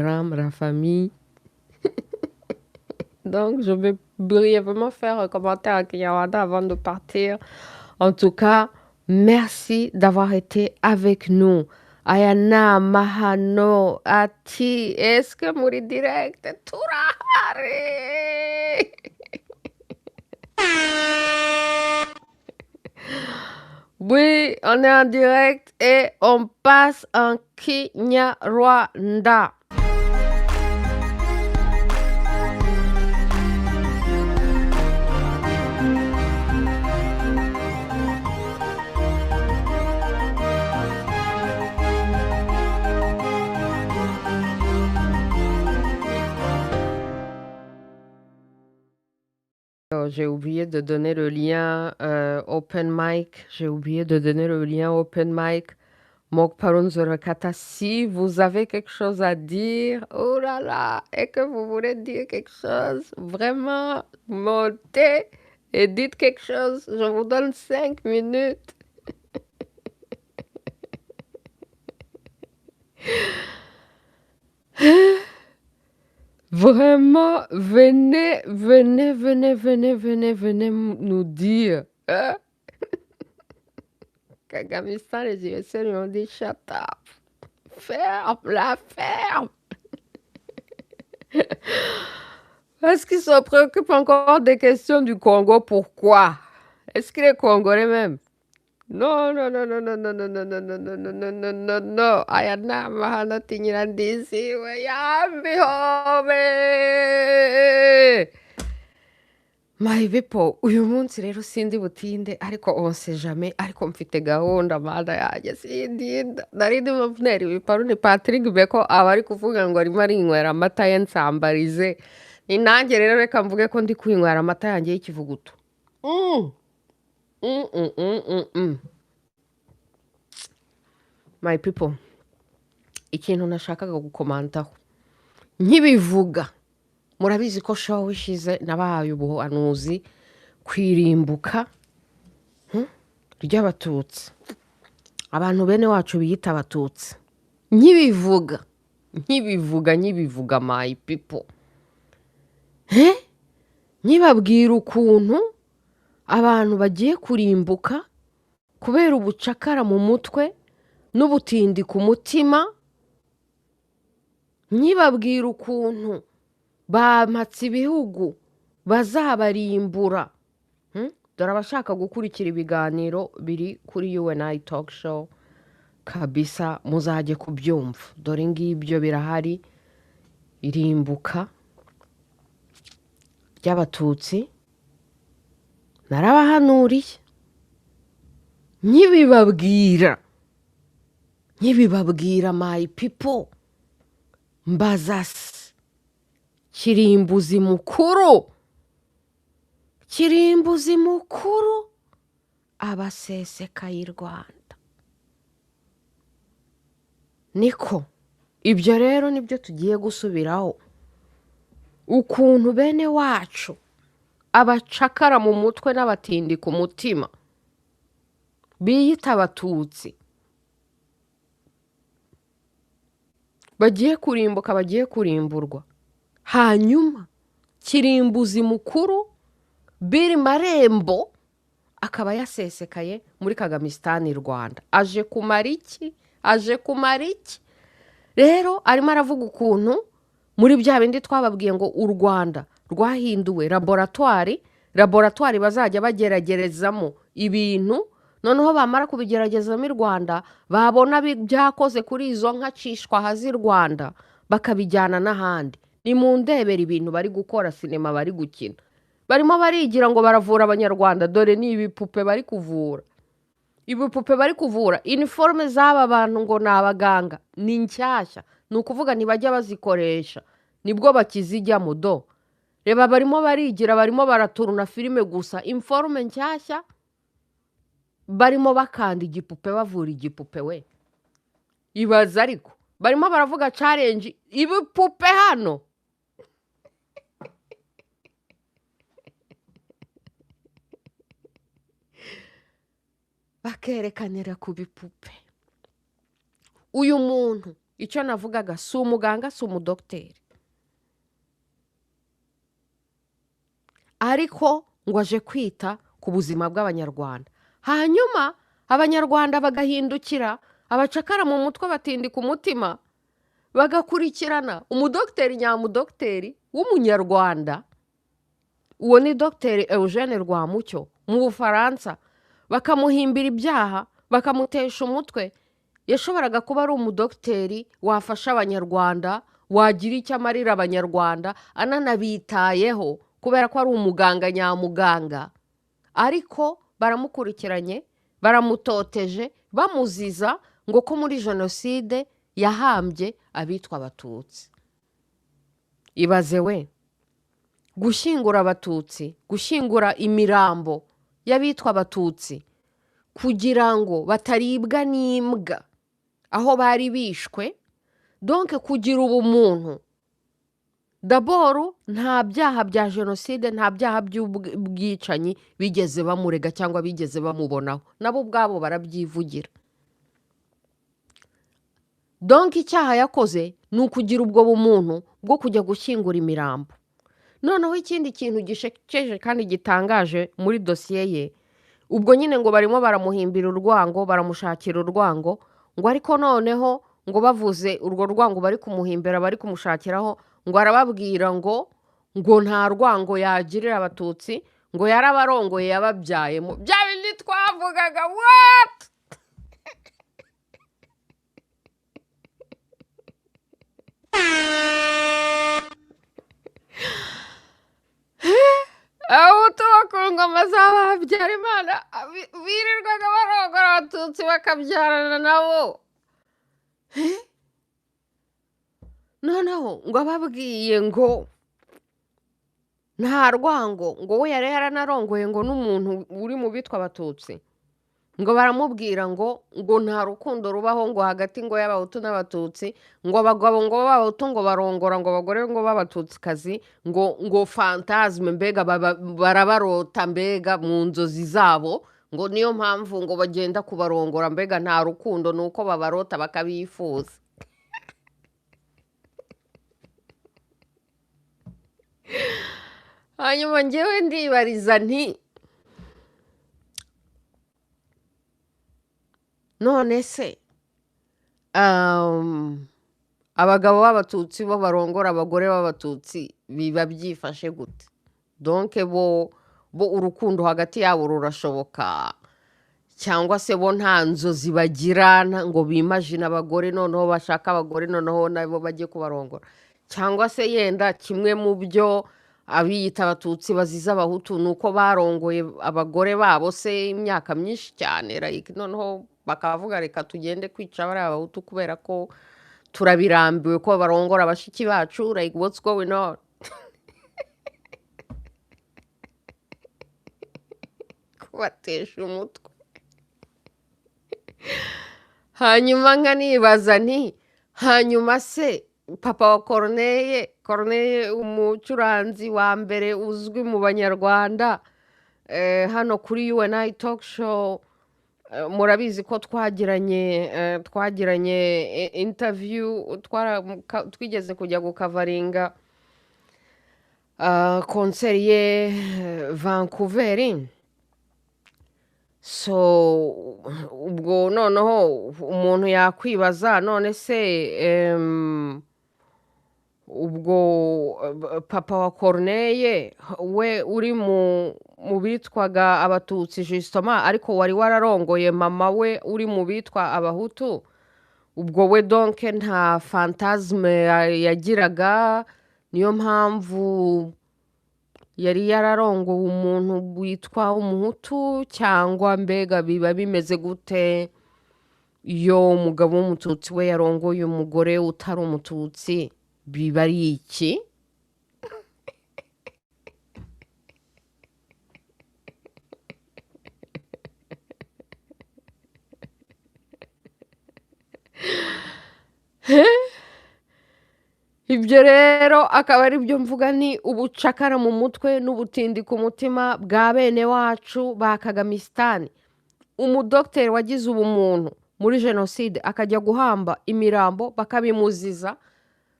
la famille. Donc, je vais brièvement faire un commentaire à Kinyarwanda avant de partir. En tout cas, merci d'avoir été avec nous. Ayana, Mahano, Ati, est-ce que Mouri Direct, Turahari? Oui, on est en direct et on passe en Kinyarwanda. J'ai oublié de donner le lien Open Mic. J'ai oublié de donner le lien Open Mic. Mok Parun Zorakata, si vous avez quelque chose à dire, oh là là, et que vous voulez dire quelque chose, vraiment, montez et dites quelque chose. Je vous donne 5 minutes. Vraiment, venez, venez, venez, venez, venez, venez nous dire. Hein? Kagamistan, les USA lui ont dit shut up. Ferme, la ferme. Est-ce qu'ils se préoccupent encore des questions du Congo? Pourquoi? Est-ce qu'il est congolais même? Non, non, non, non, non, non, non, non, non, non, non, non, non, non, non. Ayana mahana tinyirandisi we yambi home. My people, uyu munsi rero sindi butinde ariko onse jamais ariko mfite gahunda mana yanjye sindinda narindi mavuneri biparu ni Patrick Beko aba ari kuvuga ngo arimo arinywera amata ye nsambarize ni nanjye rero reka mvuge ko ndi kwinywera amata yanjye y'ikivuguto. Mm, mm, mm, mm, mm. My people, ikintu nashakaga gukomantaho nkibivuga murabizi ko show ishize nabahaye ubuhanuzi kwirimbuka ry'abatutsi abantu bene wacu biyita abatutsi nkibivuga my people nkibabwira ukuntu abantu bagiye kurimbuka kubera ubucakara mu mutwe n'ubutindi ku mutima nkibabwira ukuntu bamatse ibihugu bazabarimbura. Dore abashaka gukurikira ibiganiro biri kuri UNI Talk Show kabisa muzajye kubyumva dore ngibyo birahari irimbuka ry'abatutsi narabahanuriye nkibibabwira my people mbaza kirimbuzi mukuru abasesekaye i Rwanda. Niko ibyo rero nibyo tugiye gusubiraho ukuntu bene wacu abacakara mu mutwe n'abatindi ku mutima biyita abatutsi bagiye kurimbuka bagiye kurimburwa hanyuma kirimbuzi mukuru Bill Marembo akaba yasesekaye muri Kagamistan Rwanda aje kumara iki rero arimo aravuga ukuntu muri bya bindi twababwiye ngo u Rwanda rwahinduwe laboratoire bazajya bageragerezamo ibintu noneho bamara kubigeragezamo i Rwanda babona byakoze kuri izo nka cishwa hazi Rwanda bakabijyana n'ahandi. Ni mu ndebera ibintu bari gukora sinema bari gukina barimo barigira ngo baravura abanyarwanda dore ni ibipupe bari kuvura uniforme z'aba bantu ngo ni abaganga ni nshyashya ni ukuvuga ntibajya bazikoresha nibwo bakizijyamo do reba barimo barigira barimo baraturuna filime gusa informe nshyashya barimo bakanda igipupe bavura igipupe we ibaza ariko barimo baravuga challenge ibipupe hano bakerekanira ku bipupe uyu muntu icyo navugaga si umuganga si umudogiteri ariko ngo aje kwita ku buzima bw'abanyarwanda hanyuma abanyarwanda bagahindukira abacakara mu mutwe batindika umutima bagakurikirana umudogiteri nyamudogiteri w'umunyarwanda uwo ni dogiteri Eugene Rwamucyo mu Bufaransa bakamuhimbira ibyaha bakamutesha umutwe yashoboraga kuba ari umudogiteri wafasha abanyarwanda wagira icyo amarira abanyarwanda ananabitayeho kubera ko ari umuganga nyamuganga ariko baramukurikiranye baramutoteje bamuziza ngo ko muri jenoside yahambye abitwa abatutsi ibaze we gushyingura abatutsi gushyingura imirambo y'abitwa abatutsi kugira ngo bataribwa n'imbwa aho bari bishwe donc kugira ubumuntu daboru nta byaha bya jenoside nta byaha by'ubwicanyi bigeze bamurega cyangwa bigeze bamubonaho nabo ubwabo barabyivugira donc icyaha yakoze ni ukugira ubwo bumuntu bwo kujya gushyingura imirambo noneho ikindi kintu gishekeje kandi gitangaje muri dosiye ye ubwo nyine ngo barimo baramuhimbira urwango baramushakira urwango ngo ariko noneho ngo bavuze urwo rwango bari kumuhimbira bari kumushakiraho ngo arababwira ngo nta rwango yagirira abatutsi ngo yarabarongoye yababyayemo bya bindi twavugaga what abahutu bakunga amazaba Habyarimana birirwaga barongora abatutsi bakabyarana nabo noneho ngo ababwiye ngo nta rwango ngo we yari yaranarongoye ngo n'umuntu uri mu bitwa abatutsi ngo baramubwira ngo nta rukundo rubaho ngo hagati ngo y'abahutu n'abatutsi ngo abagabo ngo b'abahutu ngo barongora ngo abagore ngo b'abatutsikazi ngo fantasme mbega barabarota mbega mu nzozi zabo ngo niyo mpamvu ngo bagenda kubarongora mbega nta rukundo ni uko babarota bakabifuza hanyuma njyewe ndibariza nti none se abagabo b'abatutsi bo barongora abagore b'abatutsi biba byifashe gute donc bo urukundo hagati yabo rurashoboka cyangwa se bo nta nzozi bagira ngo bimagine abagore noneho bashaka abagore noneho nabo bajye kubarongora cyangwa se yenda kimwe mu byo abiyita abatutsi baziza abahutu ni uko barongoye abagore babo se imyaka myinshi cyane noneho bakavuga reka tugende kwica bariya abahutu kubera ko turabirambiwe ko barongora abashiki bacu like what's going on kubatesha umutwe hanyuma nkanibaza nti hanyuma se papa wa Corneille umucuranzi wa mbere uzwi mu banyarwanda hano kuri UNI talk show murabizi ko twagiranye interview twigeze kujya gukavaringa konseri ye Vancouver so ubwo noneho umuntu yakwibaza none se ubwo papa wa Corneille we uri mu bitwaga abatutsi justement ariko wari wararongoye mama we uri mu bitwa abahutu ubwo we donc nta fantasme yagiraga niyo mpamvu yari yararongowe umuntu witwa umuhutu cyangwa mbega biba bimeze gute iyo umugabo w'umututsi we yarongoye umugore utari umututsi biba ari iki ibyo rero akaba ari byo mvuga ni ubucakara mu mutwe n'ubutindi ku mutima bwa bene wacu ba Kagamisitani umudogiteri wagize ubumuntu muri jenoside akajya guhamba imirambo bakabimuziza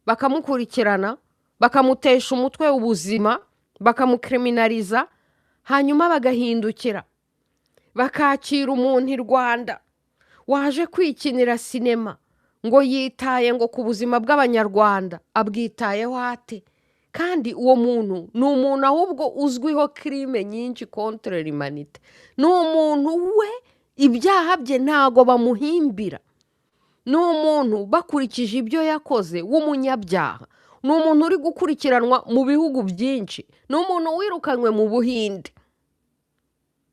bakamukurikirana bakamutesha umutwe ubuzima bakamukriminaliza hanyuma bagahindukira bakakira umuntu i Rwanda waje kwikinira sinema ngo yitaye ngo ku buzima bw'abanyarwanda abwitayeho ate kandi uwo muntu ni umuntu ahubwo uzwiho crime nyinshi contre l'humanité ni umuntu we ibyaha bye ntago bamuhimbira ni umuntu bakurikije ibyo yakoze w'umunyabyaha ni umuntu uri gukurikiranwa mu bihugu byinshi ni umuntu wirukanywe mu Buhinde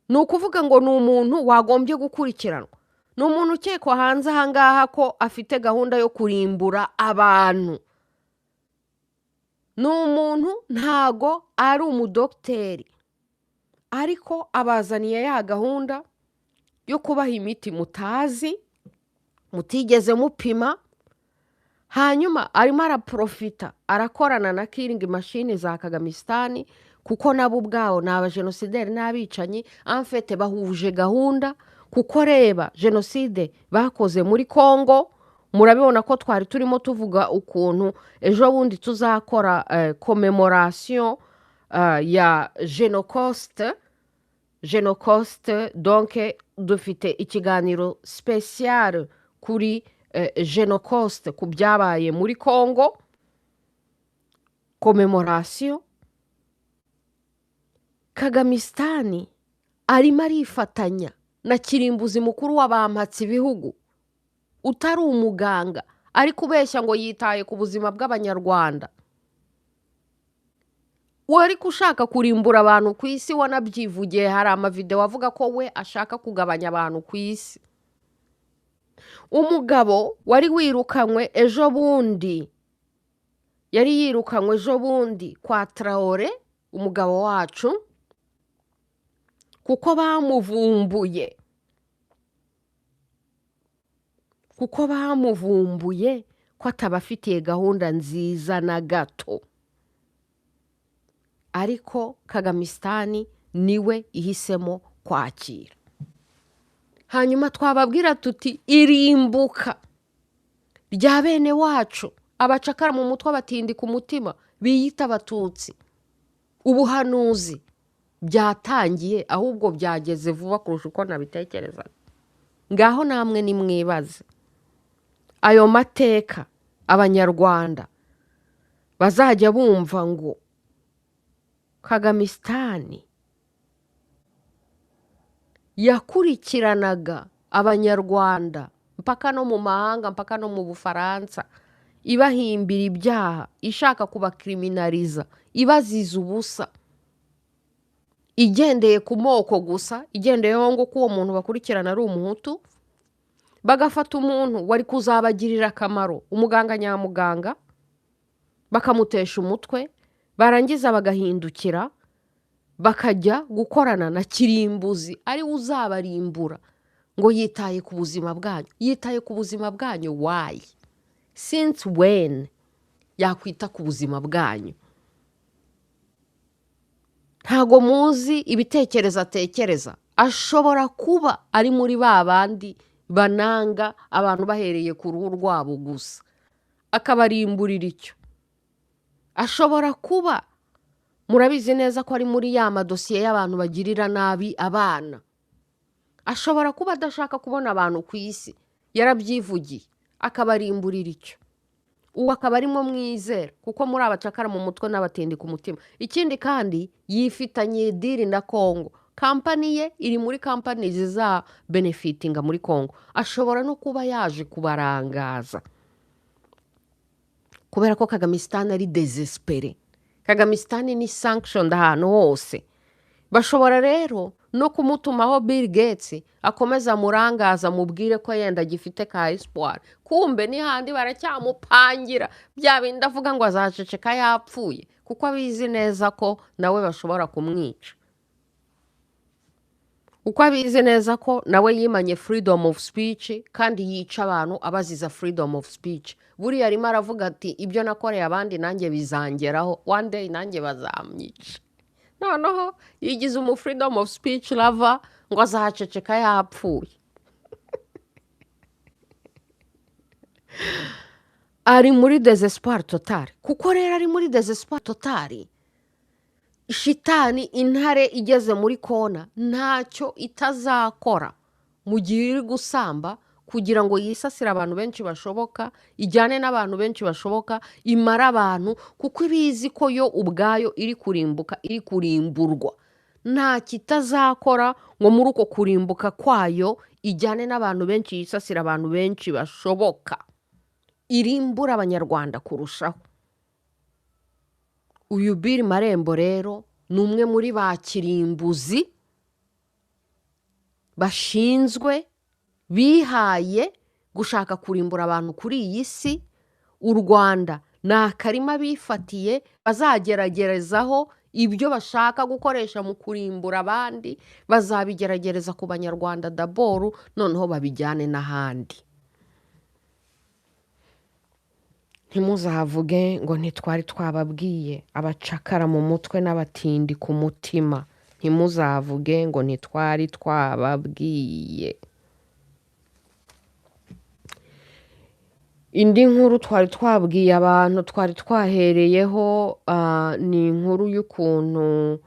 ni ukuvuga ngo ni umuntu wagombye gukurikiranwa ni umuntu ukekwa hanze ahangaha ko afite gahunda yo kurimbura abantu ni umuntu ntago ari umudokiteri ariko abazaniye ya gahunda yo kubaha imiti mutazi mutigeze mupima hanyuma arimo araprofita arakorana na killing machine za Kagamisitani kuko nabo ubwabo ni abajenosideri n'abicanyi amfete bahuje gahunda kuko reba jenoside bakoze muri Congo murabibona ko twari turimo tuvuga ukuntu ejo bundi tuzakora commemoration ya Genocoste donc dufite ikiganiro special kuri Genocoste ku byabaye muri Congo commemoration Kagamisitani arimo arifatanya na kirimbuzi mukuru w'abampatsi ibihugu utari umuganga ari kubeshya ngo yitaye ku buzima bw'abanyarwanda wari kushaka kurimbura abantu ku isi wanabyivugiye hari amavideo avuga ko we ashaka kugabanya abantu ku isi umugabo wari wirukanywe ejo bundi yari yirukanywe ejo bundi kwa Traore umugabo wacu kuko bamuvumbuye ko atabafitiye gahunda nziza na gato ariko Kagamisitani niwe ihisemo kwakira hanyuma twababwira tuti irimbuka rya bene wacu abacakara mu mutwe batindi ku mutima biyita abatutsi ubuhanuzi byatangiye ahubwo byageze vuba kurusha uko nabitekerezaga ngaho namwe nimwibaze ayo mateka abanyarwanda bazajya bumva ngo Kagamisitani yakurikiranaga abanyarwanda mpaka no mu mahanga mpaka no mu Bufaransa ibahimbira ibyaha ishaka kubakriminaliza ibaziza ubusa igendeye ku moko gusa igendeyeho ngo ko uwo muntu bakurikirana ari umuhutu bagafata umuntu wari kuzabagirira akamaro umuganga nyamuganga bakamutesha umutwe barangiza bagahindukira bakajya gukorana na kirimbuzi ari uzabarimbura ngo yitaye ku buzima bwanyu why since when yakwita ku buzima bwanyu ntago muzi ibitekerezo atekereza ashobora kuba ari muri ba bandi bananga abantu bahereye ku ruhu rwabo gusa akabarimburira icyo ashobora kuba murabizi neza ko ari muri ya madosiye y'abantu bagirira nabi abana ashobora kuba adashaka kubona abantu ku isi yarabyivugiye akabarimburira icyo uwo akaba arimo mwizera kuko muri abacakara mu mutwe n'abatindi ku mutima ikindi kandi yifitanye diri na Congo kampani ye iri muri kampani ziza benefitinga muri Congo ashobora no kuba yaje kubarangaza kubera ko Kagamisitani ari desespere Kagamisitani ni sanctioned ahantu hose bashobora rero no kumutumaho Bill Gates akomeza murangaza mubwire ko yenda gifite ka espoir kumbe ni handi baracyamupangira bya bindi avuga ngo azaceceka yapfuye kuko abizi neza ko nawe bashobora kumwica uko abizi neza ko nawe yimanye freedom of speech kandi yica abantu abaziza freedom of speech buriya arimo aravuga ati ibyo nakoreye abandi nanjye bizangeraho one day nanjye bazamyica noneho yigize umu freedom of speech lover ngo azaceceka yapfuye ari muri desespoir total. Kuko rero ari muri desespoir total, shitani intare igeze muri kona ntacyo itazakora mu gihe iri gusamba kugira ngo yisasire abantu benshi bashoboka, ijyane n'abantu benshi bashoboka, imare abantu, kuko ibizi ko yo ubwayo iri kurimbuka, iri kurimburwa. Nta kitazakora ngo muri uko kurimbuka kwayo ijyane n'abantu benshi, yisasire abantu benshi bashoboka, irimbura abanyarwanda kurushaho. Uyu Bill Marembo rero ni umwe muri ba kirimbuzi bashinzwe, bihaye gushaka kurimbura abantu kuri iyi si. U Rwanda ni akarima bifatiye, bazageragerezaho ibyo bashaka gukoresha mu kurimbura abandi, bazabigeragereza ku banyarwanda daboru, noneho babijyane n'ahandi. Ntimuzavuge ngo ntitwari twababwiye, abacakara mu mutwe n'abatindi ku mutima. Ntimuzavuge ngo ntitwari twababwiye. Indi nkuru twari twabwiye abantu, twari twahereyeho ni inkuru y'ukuntu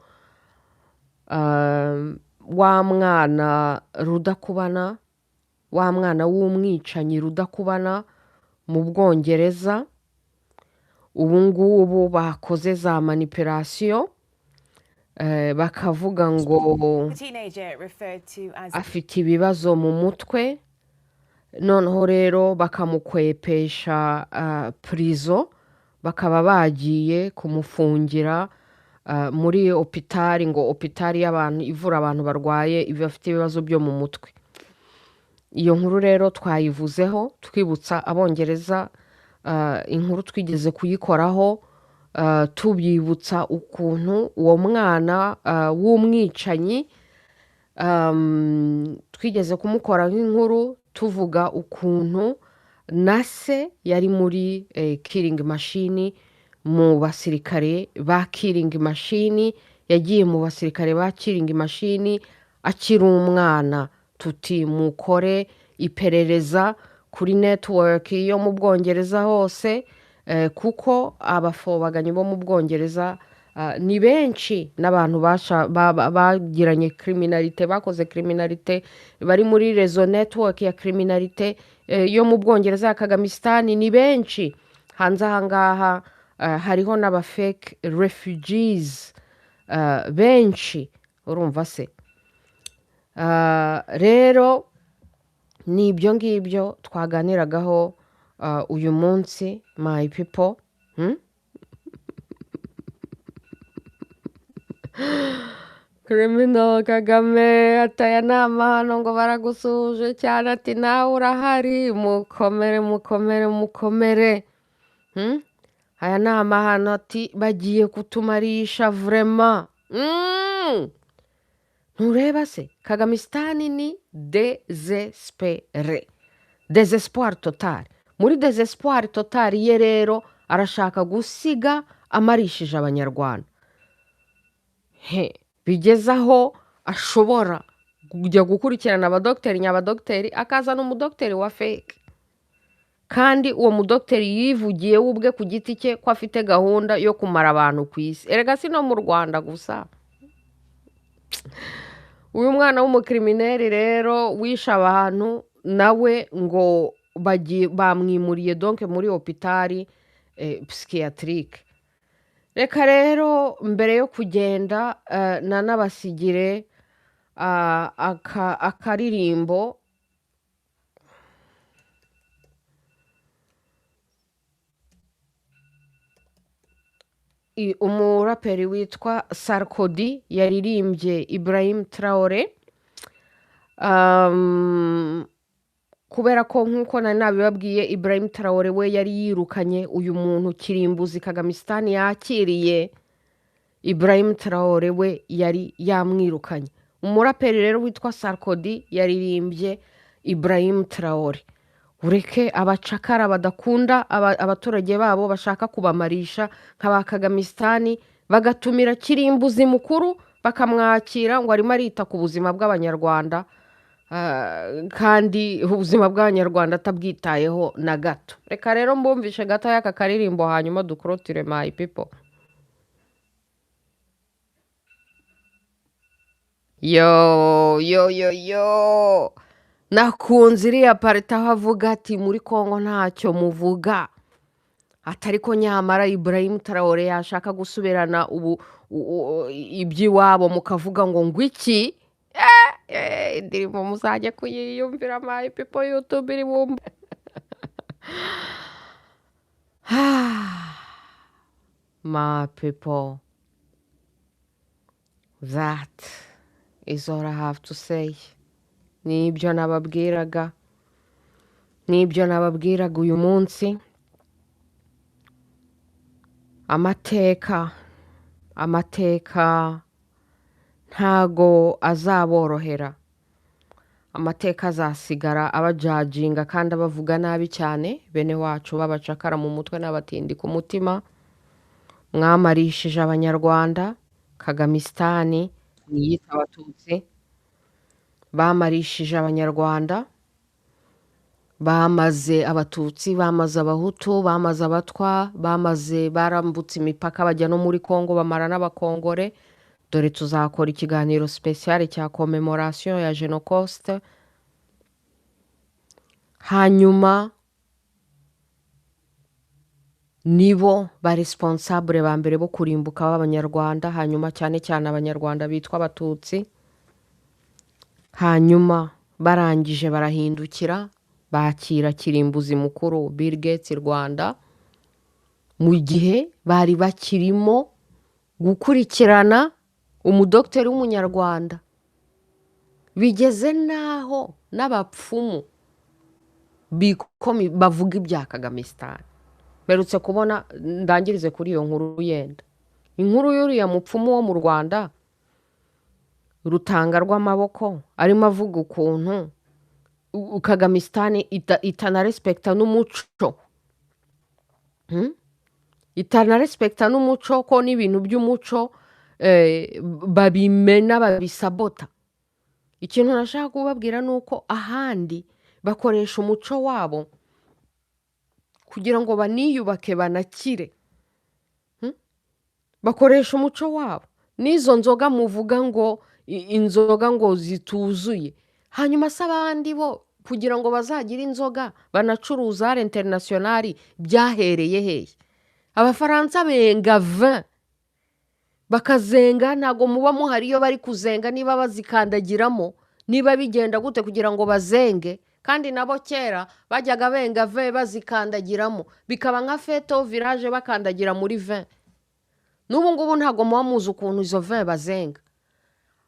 wa mwana Rudakubana, wa mwana w'umwicanyi Rudakubana mu Bwongereza, ubu ngubu bakoze za manipulation, bakavuga ngo afite ibibazo mu mutwe, noneho rero bakamukwepesha prison, bakaba bagiye kumufungira muri hopitali, ngo hopitali y'abantu ivura abantu barwaye bafite ibibazo byo mu mutwe. Iyo nkuru rero twayivuzeho twibutsa Abongereza, inkuru twigeze kuyikoraho, tubyibutsa ukuntu uwo mwana w'umwicanyi twigeze kumukora nk'inkuru, tuvuga ukuntu na se yari muri killing machine, mu basirikare ba killing machine, yagiye mu basirikare ba killing machine akiri umwana. Tuti mukore iperereza kuri network yo mu Bwongereza hose, kuko abafobaganyi bo mu Bwongereza ni benshi, n'abantu bagiranye criminalite, bakoze criminalite, bari muri rezo network ya criminalite yo mu Bwongereza ya Kagamistan, ni benshi. Hanze ahangaha hariho n'aba fake refugees benshi, urumva se. Rero ni ibyo ngibyo twaganiragaho uyu munsi, my people. Criminal Kagame ataya nama hano ngo baragusuje cyane, ati nawe urahari, mukomere mukomere mukomere. Aya nama hano ati bagiye kutumarisha vraiment. Ntureba se, Kagamistan ni desespere, desespoir total. Muri desespoir total ye rero arashaka gusiga amarishije abanyarwanda. Bigezaho ashobora kujya gukurikirana abadokiteri nyabadokiteri, akazana umudokiteri wa fake, kandi uwo mudokiteri yivugiye ubwe ku giti cye ko afite gahunda yo kumara abantu ku isi. Erega si no mu Rwanda gusa. Uyu mwana w'umukrimineri rero wisha abantu, nawe ngo bamwimuriye donc muri hopitali psychiatrique. Reka rero mbere yo kugenda nanabasigire akaririmbo umuraperi witwa Sarkodie yaririmbye Ibrahim Traore, kubera ko nk'uko nari nabibabwiye, Ibrahim Traore we yari yirukanye uyu muntu kirimbuzi Kagamistan yakiriye. Ibrahim Traore we yari yamwirukanye. Umuraperi rero witwa Sarkodie yaririmbye Ibrahim Traore. Ureke abacakara badakunda abaturage babo, bashaka kubamarisha nk'aba Kagamistan, bagatumira kirimbuzi mukuru bakamwakira ngo arimo arita ku buzima bw'abanyarwanda, kandi ubuzima bw'abanyarwanda atabwitayeho na gato. Reka rero mbumvishe gato y'aka karirimbo hanyuma dukorotire my people. Yo nakunze iriya parita aho avuga ati muri Kongo ntacyo muvuga, atari ko nyamara Ibrahim Traore yashaka gusubirana iby'iwabo mukavuga ngo ngwiki indirimbo muzajye kuyiyumvira my people, YouTube iri bumve. My people, that is all I have to say. Nibyo nababwiraga uyu munsi. Amateka ntago azaborohera. Amateka azasigara abajajinga kandi abavuga nabi cyane bene wacu babacakara mu mutwe n'abatindi ku mutima. Mwamarishije abanyarwanda, Kagamistani niyita abatutsi, bamarishije abanyarwanda, bamaze abatutsi, bamaze abahutu, bamaze abatwa, barambutse imipaka bajya no muri Kongo bamara n'abakongore. Dore tuzakora ikiganiro special cya commemoration ya Genocoste. Hanyuma nibo ba responsable ba mbere bo kurimbuka b'abanyarwanda, hanyuma cyane cyane abanyarwanda bitwa abatutsi. Hanyuma barangije barahindukira bakira kirimbuzi mukuru Bill Gates Rwanda, mu gihe bari bakirimo gukurikirana umudokiteri w'umunyarwanda. Bigeze naho n'abapfumu bavuga ibya Kagamistan. Berutse kubona, ndangirize kuri iyo nkuru yenda. Inkuru y'uriya mupfumu wo mu Rwanda Rutanga rw'amaboko arimo avuga ukuntu Kagamistan itanarespekta n'umuco. Itanarespekta n'umuco, ko n'ibintu by'umuco babimena babisabota. Ikintu nashaka kubabwira nuko ahandi bakoresha umuco wabo kugira ngo baniyubake banakire. Bakoresha umuco wabo. N'izo nzoga muvuga ngo inzoga ngo zituzuye, hanyuma se abandi bo kugira ngo bazagira inzoga banacuruza ari internationali byahereye hehe? Abafaransa benga 20 bakazenga, ntago muba muhari iyo bari kuzenga, niba bazikandagiramo, niba bigenda gute kugira ngo bazenge? Kandi nabo kera bajyaga benga 20 bazikandagiramo, bikaba nka fete au village bakandagira muri 20. N'ubu ngubu ntago muba muzi ukuntu izo 20 bazenga.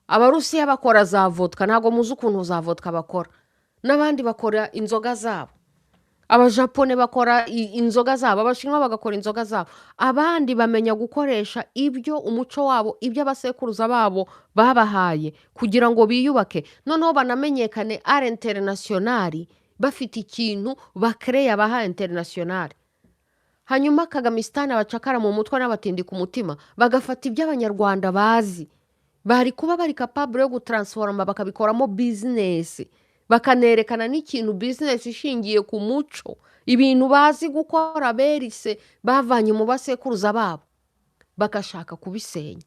Abarusiya bakora za vodka, ntago muzi ukuntu za vodka bakora. N'abandi bakora inzoga zabo. Abajapone bakora inzoga zabo, abashinwa bagakora inzoga zabo. Abandi bamenya gukoresha ibyo umuco wabo, ibyo abasekuruza babo babahaye kugira ngo biyubake, noneho banamenyekane ari internationali, bafite ikintu bakreye abaha internationali. Hanyuma Kagamistan abacakara mu mutwe n'abatindi ku mutima bagafata ibyo abanyarwanda bazi, bari kuba bari capable yo gutransforma bakabikoramo business, bakanerekana n'ikintu business ishingiye ku muco, ibintu bazi gukora berise bavanye mu basekuruza babo, bakashaka kubisenya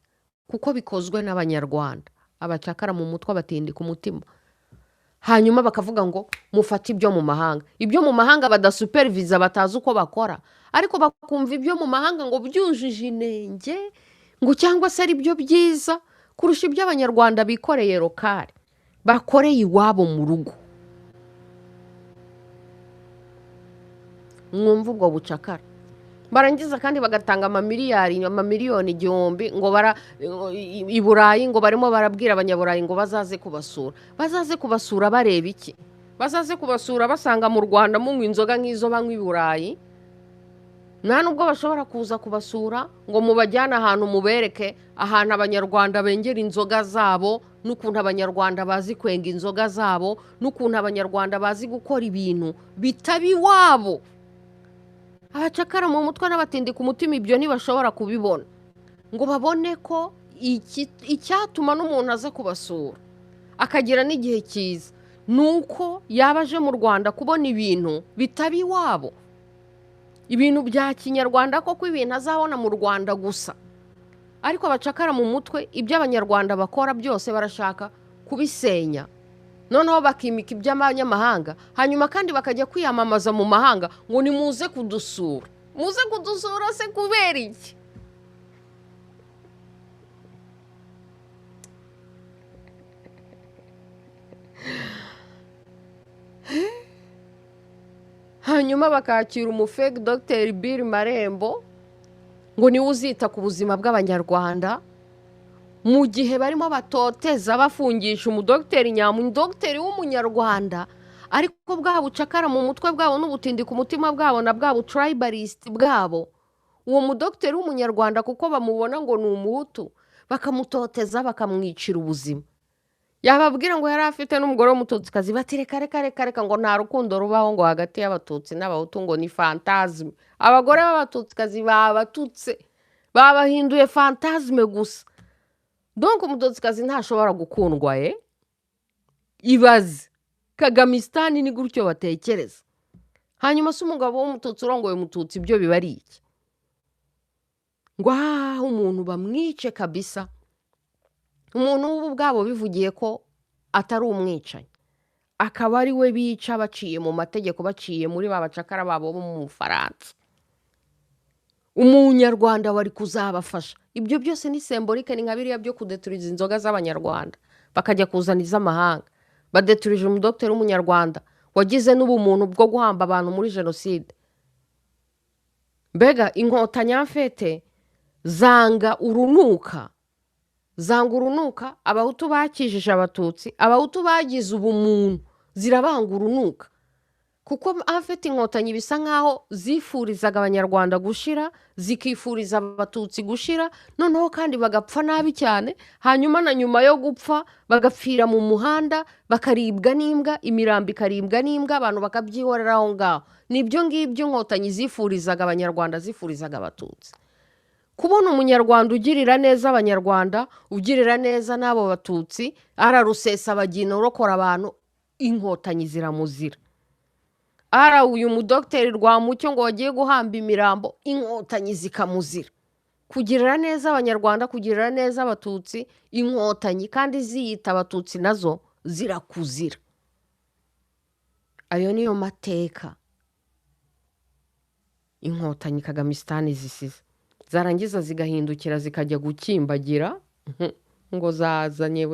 kuko bikozwe n'abanyarwanda, abacakara mu mutwe abatindi ku mutima. Hanyuma bakavuga ngo mufate ibyo mu mahanga. Ibyo mu mahanga badasupervisa, batazi uko bakora, ariko bakumva ibyo mu mahanga ngo byujuje inenge, ngo cyangwa se ari byo byiza kurusha ibyo abanyarwanda bikoreye lokale, bakoreye iwabo mu rugo. Mwumva ubwo bucakara. Barangiza kandi bagatanga amamiliyoni igihumbi ngo i Burayi, ngo barimo barabwira abanyaburayi ngo bazaze kubasura. Bazaze kubasura bareba iki? Bazaze kubasura basanga mu Rwanda munywa inzoga nk'izo banywa i Burayi? Nta nubwo bashobora kuza kubasura ngo mubajyane ahantu mubereke ahantu abanyarwanda bengera inzoga zabo, n'ukuntu abanyarwanda bazi kwenga inzoga zabo, n'ukuntu abanyarwanda bazi gukora ibintu bitaba iwabo. Abacakara mu mutwe n'abatindi ku mutima ibyo ntibashobora kubibona, ngo babone ko icyatuma n'umuntu aza kubasura akagira n'igihe cyiza nuko yaba aje mu Rwanda kubona ibintu bitaba iwabo, ibintu bya kinyarwanda, koko ibintu azabona mu Rwanda gusa. Ariko abacakara mu mutwe ibyo abanyarwanda bakora byose barashaka kubisenya, noneho bakimika iby'abanyamahanga, hanyuma kandi bakajya kwiyamamaza mu mahanga ngo nimuze kudusura. Muze kudusura se kubera iki? Hanyuma bakakira umufeke Dr Bill Marembo ngo niwe uzita ku buzima bw'abanyarwanda, mu gihe barimo batoteza bafungisha umudogiteri dogiteri w'umunyarwanda, ariko bwa bucakara mu mutwe bwabo n'ubutindi ku mutima bwabo na bwa butribalist bwabo, uwo mudogiteri w'umunyarwanda kuko bamubona ngo ni umuhutu, bakamutoteza bakamwicira ubuzima. Yababwira ngo yari afite n'umugore w'umututsikazi, bati reka ngo nta rukundo rubaho ngo hagati y'abatutsi n'abahutu, ngo ni fantasme. Abagore b'abatutsikazi babatutse, babahinduye fantasme gusa. Donc umututsikazi ntashobora gukundwa. Ibaze Kagamisitani ni gutyo batekereza. Hanyuma se umugabo w'umututsi urongoye umututsi ibyo biba ari iki? Ngo umuntu bamwice kabisa. Umuntu w'ubu bwabo bivugiye ko atari umwicanyi, akaba ari we bica baciye mu mategeko, baciye muri ba bacakara babo bo mu Bufaransa. Umunyarwanda wari kuzabafasha. Ibyo byose ni symbolique, ni nka biriya byo kudeturiza inzoga z'abanyarwanda bakajya kuzana iz'amahanga. Badeturije umudogiteri w'umunyarwanda wagize n'ubumuntu bwo guhamba abantu muri jenoside. Mbega inkotanyi amfete zanga urunuka, abahutu bakijije abatutsi, abahutu bagize ubumuntu zirabanga urunuka, kuko afite inkotanyi bisa nkaho zifurizaga abanyarwanda gushira, zikifuriza abatutsi gushira, noneho kandi bagapfa nabi cyane, hanyuma na nyuma yo gupfa bagapfira mu muhanda, bakaribwa n'imbwa, imirambo ikaribwa n'imbwa, abantu bakabyihorera aho ngaho. Nibyo ngibyo inkotanyi zifurizaga abanyarwanda, zifurizaga abatutsi. Kubona umunyarwanda ugirira neza abanyarwanda, ugirira neza n'abo batutsi, ararusesa bagina urokora abantu, inkotanyi ziramuzira. Uyu mudogiteri Rwamucyo ngo wagiye guhamba imirambo, inkotanyi zikamuzira. Kugirira neza abanyarwanda, kugirira neza abatutsi, inkotanyi kandi ziyita abatutsi nazo zirakuzira. Ayo niyo mateka inkotanyi Kagamisitani zisize. Zarangiza zigahindukira zikajya gukimbagira ngo zazanye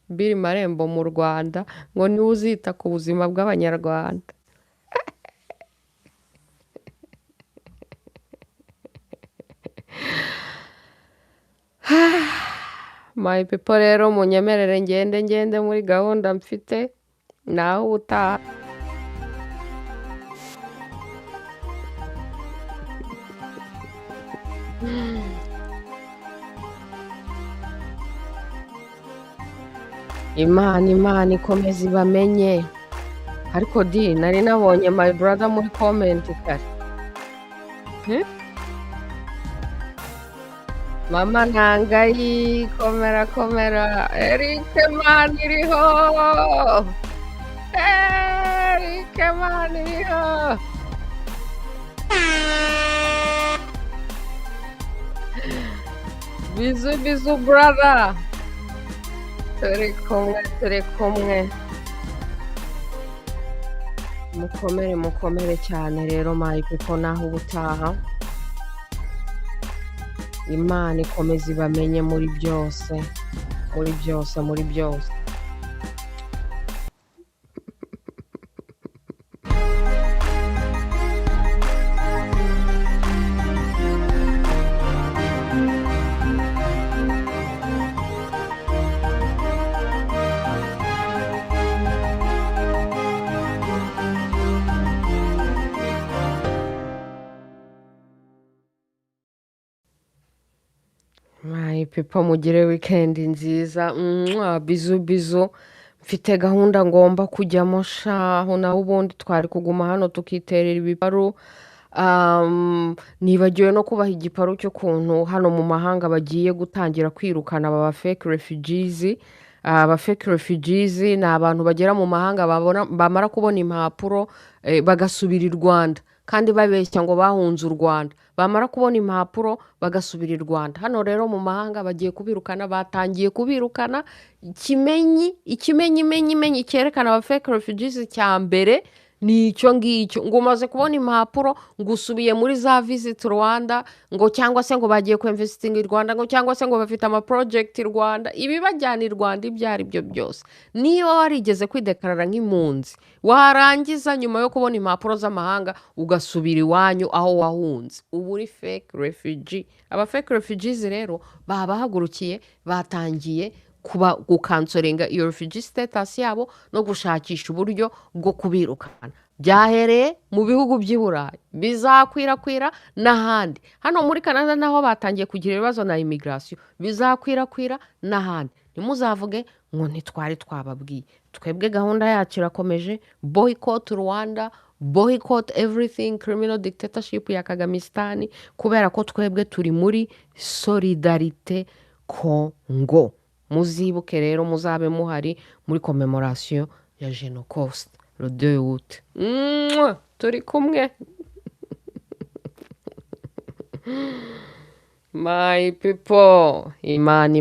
Bill Marembo mu Rwanda, ngo niwe uzita ku buzima bw'abanyarwanda. My people rero munyemerere ngende muri gahunda mfite, naho utaha. Imana ikomeze ibamenye. Ariko nari nabonye my brother muri comment kare. Mama Ntangayi, komera, Eric man iriho, Eric man iriho. Bizu brother, turi kumwe. Mukomere cyane rero my people, naho ubutaha. Imana ikomeze ibamenye muri byose. My people mugire weekend nziza. Bizu. Mfite gahunda ngomba kujyamo shaho, naho ubundi twari kuguma hano tukiterera ibiparu. Nibagiwe no kubaha igiparu cyo kuntu hano mu mahanga bagiye gutangira kwirukana aba fake refugees. aba fake refugees ni abantu bagera mu mahanga bamara kubona impapuro bagasubira i Rwanda kandi babeshya ngo bahunze u Rwanda, bamara kubona impapuro bagasubira i Rwanda. Hano rero mu mahanga bagiye kubirukana, batangiye kubirukana. Ikimenyimenyi cyerekana aba fake refugees cya mbere ni icyo ngicyo, ngo umaze kubona impapuro ngo usubiye muri za visit Rwanda, ngo cyangwa se ngo bagiye kwinvestinga i Rwanda, ngo cyangwa se ngo bafite amaproject i Rwanda. Ibibajyana i Rwanda ibyo ari byo byose, niba warigeze kwidekarara nk'impunzi warangiza nyuma yo kubona impapuro z'amahanga ugasubira iwanyu aho wahunze, uba uri fake refugee. Aba fake refugees rero babahagurukiye, batangiye gukansoringa iyo refugee status yabo no gushakisha uburyo bwo kubirukana. Byahereye mu bihugu by'i Burayi, bizakwirakwira n'ahandi. Hano muri Canada naho batangiye kugira ibibazo na immigration, bizakwirakwira n'ahandi. Ntimuzavuge ngo ntitwari twababwiye. Twebwe gahunda yacu irakomeje: boycott Rwanda, boycott everything criminal dictatorship ya Kagamistan, kubera ko twebwe turi muri solidarite Congo. Muzibuke rero, muzabe muhari muri commemoration ya Genocost le 2 août. Turi kumwe. My people, Imana.